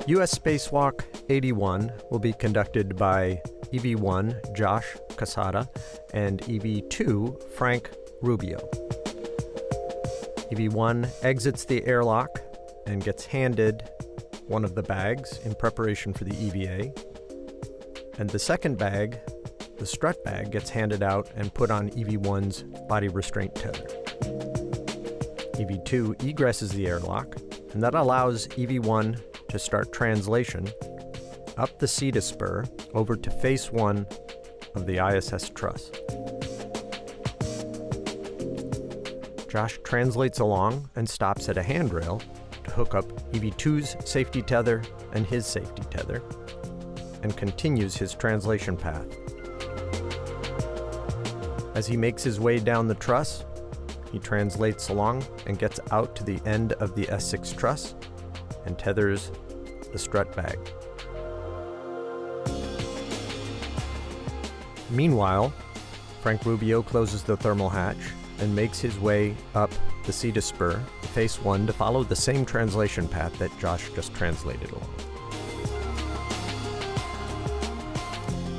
U.S. Spacewalk 81 will be conducted by EV1 Josh Cassada and EV2 Frank Rubio. EV1 exits the airlock and gets handed one of the bags in preparation for the EVA. And the second bag, the strut bag, gets handed out and put on EV1's body restraint tether. EV2 egresses the airlock, and that allows EV1 to start translation up the Cassada spur over to face 1 of the ISS truss. Josh translates along and stops at a handrail to hook up EV2's safety tether and his safety tether, and continues his translation path. As he makes his way down the truss, he translates along and gets out to the end of the S6 truss and tethers the strut bag. Meanwhile, Frank Rubio closes the thermal hatch and makes his way up the Cassada spur to face 1 to follow the same translation path that Josh just translated along.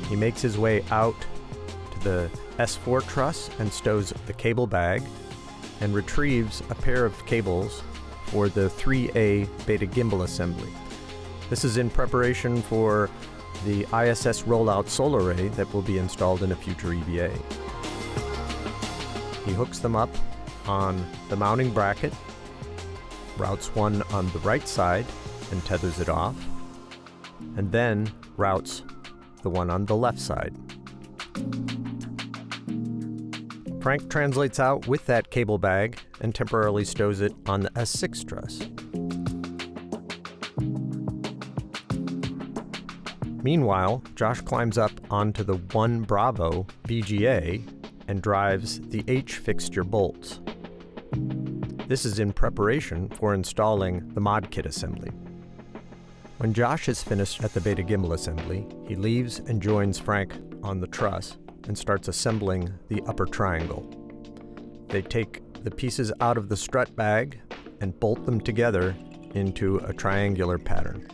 He makes his way out to the S4 truss and stows the cable bag and retrieves a pair of cables for the 3A beta gimbal assembly. This is in preparation for the ISS Rollout Solar Array that will be installed in a future EVA. He hooks them up on the mounting bracket, routes one on the right side and tethers it off, and then routes the one on the left side. Frank translates out with that cable bag and temporarily stows it on the S6 truss. Meanwhile, Josh climbs up onto the 1 Bravo BGA and drives the H fixture bolts. This is in preparation for installing the mod kit assembly. When Josh is finished at the beta gimbal assembly, he leaves and joins Frank on the truss and starts assembling the upper triangle. They take the pieces out of the strut bag and bolt them together into a triangular pattern.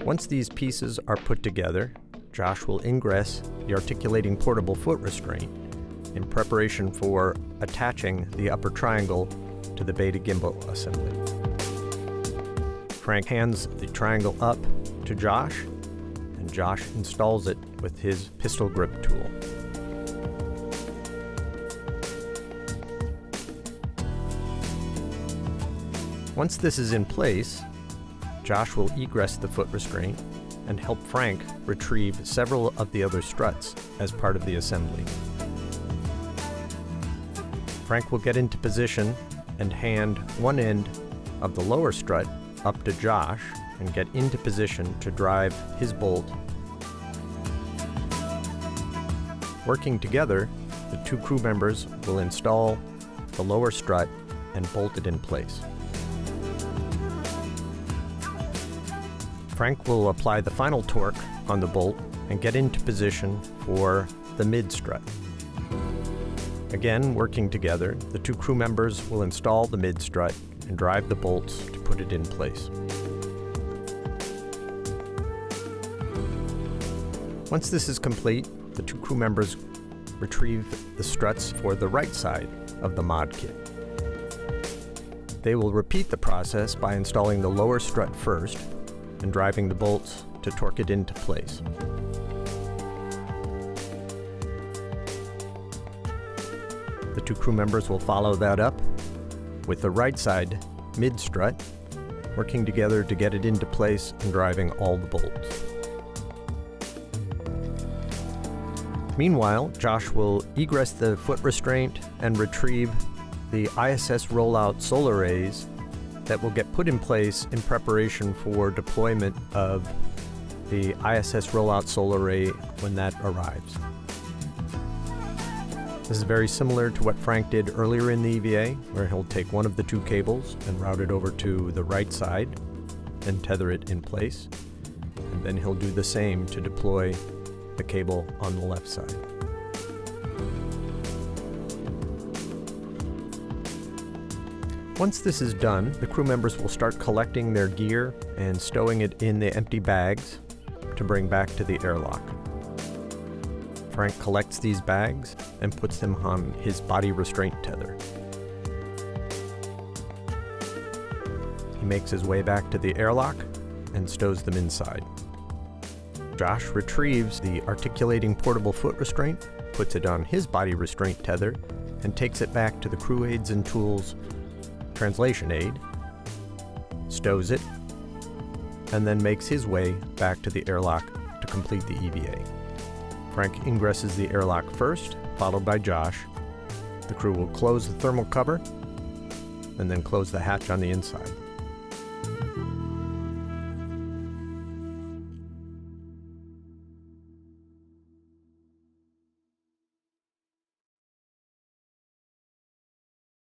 Once these pieces are put together, Josh will ingress the articulating portable foot restraint in preparation for attaching the upper triangle to the beta gimbal assembly. Frank hands the triangle up to Josh, and Josh installs it with his pistol grip tool. Once this is in place, Josh will egress the foot restraint and help Frank retrieve several of the other struts as part of the assembly. Frank will get into position and hand one end of the lower strut up to Josh and get into position to drive his bolt. Working together, the 2 crew members will install the lower strut and bolt it in place. Frank will apply the final torque on the bolt and get into position for the mid strut. Again, working together, the 2 crew members will install the mid strut and drive the bolts to put it in place. Once this is complete, the 2 crew members retrieve the struts for the right side of the mod kit. They will repeat the process by installing the lower strut first and driving the bolts to torque it into place. The 2 crew members will follow that up with the right side mid strut, working together to get it into place and driving all the bolts. Meanwhile, Josh will egress the foot restraint and retrieve the ISS Rollout Solar Arrays that will get put in place in preparation for deployment of the ISS Rollout Solar Array when that arrives. This is very similar to what Frank did earlier in the EVA, where he'll take one of the 2 cables and route it over to the right side and tether it in place. And then he'll do the same to deploy the cable on the left side. Once this is done, the crew members will start collecting their gear and stowing it in the empty bags to bring back to the airlock. Frank collects these bags and puts them on his body restraint tether. He makes his way back to the airlock and stows them inside. Josh retrieves the articulating portable foot restraint, puts it on his body restraint tether, and takes it back to the crew aids and tools translation aid, stows it, and then makes his way back to the airlock to complete the EVA. Frank ingresses the airlock first, followed by Josh. The crew will close the thermal cover and then close the hatch on the inside.